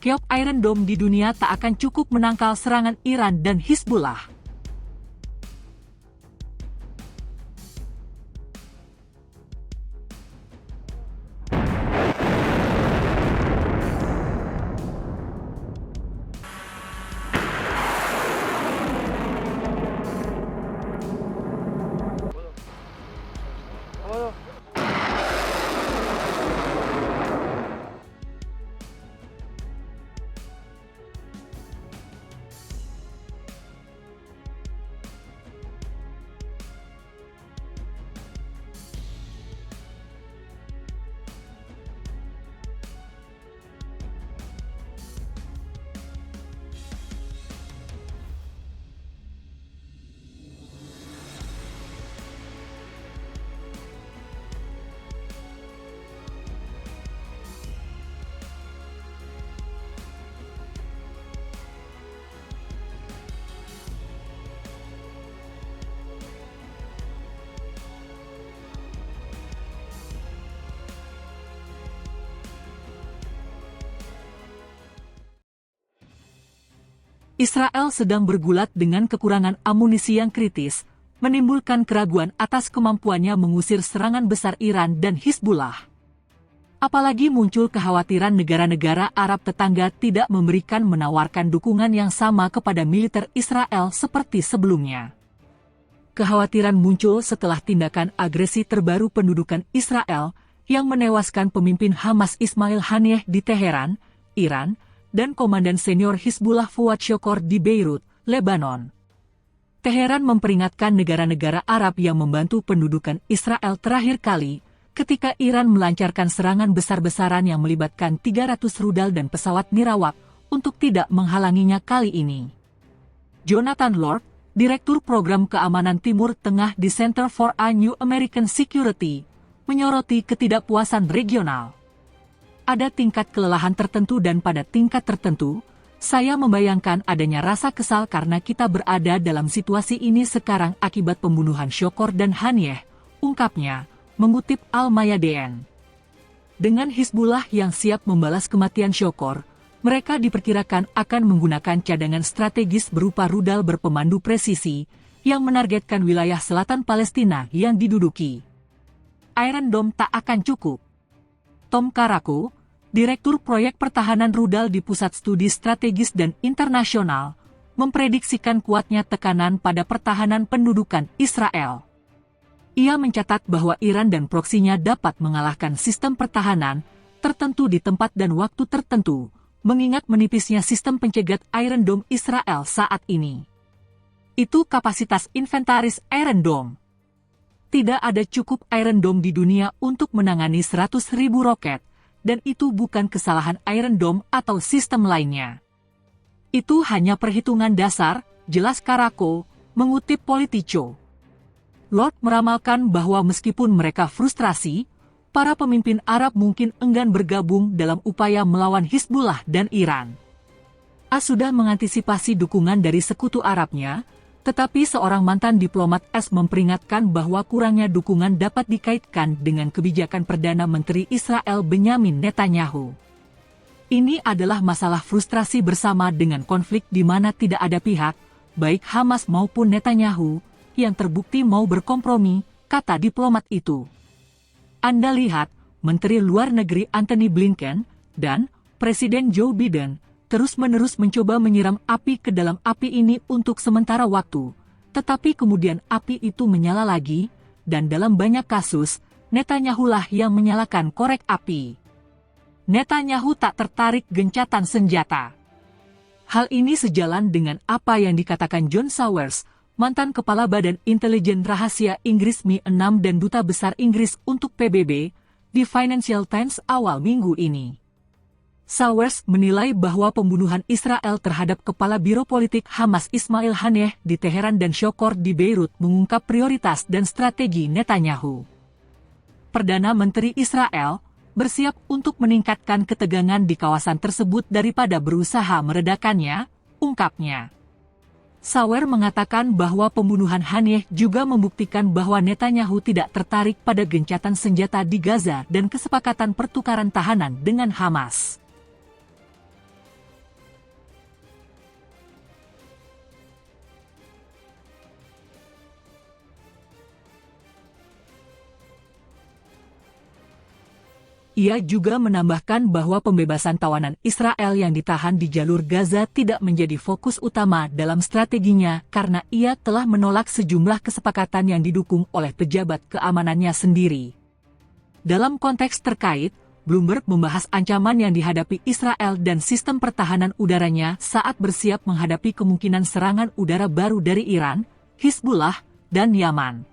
keop Iron Dome di dunia tak akan cukup menangkal serangan Iran dan Hizbullah. Israel sedang bergulat dengan kekurangan amunisi yang kritis, menimbulkan keraguan atas kemampuannya mengusir serangan besar Iran dan Hizbullah. Apalagi muncul kekhawatiran negara-negara Arab tetangga tidak menawarkan dukungan yang sama kepada militer Israel seperti sebelumnya. Kekhawatiran muncul setelah tindakan agresi terbaru pendudukan Israel yang menewaskan pemimpin Hamas Ismail Haniyeh di Teheran, Iran, dan Komandan Senior Hizbullah Fuad Shukor di Beirut, Lebanon. Teheran memperingatkan negara-negara Arab yang membantu pendudukan Israel terakhir kali, ketika Iran melancarkan serangan besar-besaran yang melibatkan 300 rudal dan pesawat nirawak, untuk tidak menghalanginya kali ini. Jonathan Lord, Direktur Program Keamanan Timur Tengah di Center for a New American Security, menyoroti ketidakpuasan regional. Ada tingkat kelelahan tertentu dan pada tingkat tertentu, saya membayangkan adanya rasa kesal karena kita berada dalam situasi ini sekarang akibat pembunuhan Shukor dan Haniyeh, ungkapnya, mengutip Al-Mayadeen. Dengan Hizbullah yang siap membalas kematian Shukor, mereka diperkirakan akan menggunakan cadangan strategis berupa rudal berpemandu presisi yang menargetkan wilayah selatan Palestina yang diduduki. Iron Dome tak akan cukup. Tom Karako, Direktur Proyek Pertahanan Rudal di Pusat Studi Strategis dan Internasional, memprediksikan kuatnya tekanan pada pertahanan pendudukan Israel. Ia mencatat bahwa Iran dan proksinya dapat mengalahkan sistem pertahanan tertentu di tempat dan waktu tertentu, mengingat menipisnya sistem pencegat Iron Dome Israel saat ini. Itu kapasitas inventaris Iron Dome. Tidak ada cukup Iron Dome di dunia untuk menangani 100.000 roket, dan itu bukan kesalahan Iron Dome atau sistem lainnya. Itu hanya perhitungan dasar, jelas Karako, mengutip Politico. Lord meramalkan bahwa meskipun mereka frustrasi, para pemimpin Arab mungkin enggan bergabung dalam upaya melawan Hizbullah dan Iran. Sudah mengantisipasi dukungan dari sekutu Arabnya, tetapi seorang mantan diplomat memperingatkan bahwa kurangnya dukungan dapat dikaitkan dengan kebijakan Perdana Menteri Israel Benyamin Netanyahu. Ini adalah masalah frustrasi bersama dengan konflik di mana tidak ada pihak, baik Hamas maupun Netanyahu, yang terbukti mau berkompromi, kata diplomat itu. Anda lihat, Menteri Luar Negeri Antony Blinken dan Presiden Joe Biden terus-menerus mencoba menyiram api ke dalam api ini untuk sementara waktu, tetapi kemudian api itu menyala lagi, dan dalam banyak kasus, Netanyahu lah yang menyalakan korek api. Netanyahu tak tertarik gencatan senjata. Hal ini sejalan dengan apa yang dikatakan John Sawers, mantan Kepala Badan Intelijen Rahasia Inggris MI6 dan Duta Besar Inggris untuk PBB, di Financial Times awal minggu ini. Sawers menilai bahwa pembunuhan Israel terhadap Kepala Biro Politik Hamas Ismail Haniyeh di Teheran dan Shukor di Beirut mengungkap prioritas dan strategi Netanyahu. Perdana Menteri Israel bersiap untuk meningkatkan ketegangan di kawasan tersebut daripada berusaha meredakannya, ungkapnya. Sawers mengatakan bahwa pembunuhan Haniyeh juga membuktikan bahwa Netanyahu tidak tertarik pada gencatan senjata di Gaza dan kesepakatan pertukaran tahanan dengan Hamas. Ia juga menambahkan bahwa pembebasan tawanan Israel yang ditahan di jalur Gaza tidak menjadi fokus utama dalam strateginya karena ia telah menolak sejumlah kesepakatan yang didukung oleh pejabat keamanannya sendiri. Dalam konteks terkait, Bloomberg membahas ancaman yang dihadapi Israel dan sistem pertahanan udaranya saat bersiap menghadapi kemungkinan serangan udara baru dari Iran, Hizbullah, dan Yaman.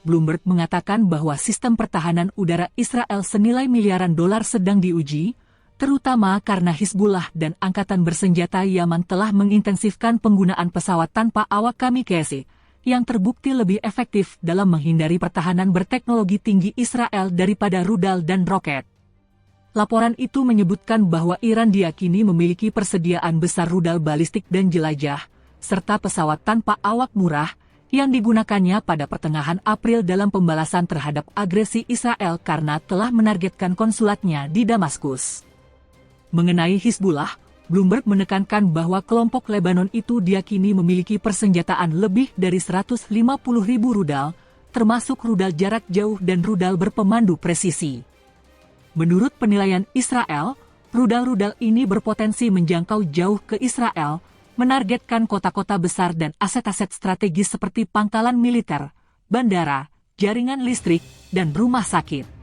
Bloomberg mengatakan bahwa sistem pertahanan udara Israel senilai miliaran dolar sedang diuji, terutama karena Hizbullah dan angkatan bersenjata Yaman telah mengintensifkan penggunaan pesawat tanpa awak kamikaze, yang terbukti lebih efektif dalam menghindari pertahanan berteknologi tinggi Israel daripada rudal dan roket. Laporan itu menyebutkan bahwa Iran diyakini memiliki persediaan besar rudal balistik dan jelajah, serta pesawat tanpa awak murah, yang digunakannya pada pertengahan April dalam pembalasan terhadap agresi Israel karena telah menargetkan konsulatnya di Damaskus. Mengenai Hizbullah, Bloomberg menekankan bahwa kelompok Lebanon itu diyakini memiliki persenjataan lebih dari 150.000 rudal, termasuk rudal jarak jauh dan rudal berpemandu presisi. Menurut penilaian Israel, rudal-rudal ini berpotensi menjangkau jauh ke Israel, menargetkan kota-kota besar dan aset-aset strategis seperti pangkalan militer, bandara, jaringan listrik, dan rumah sakit.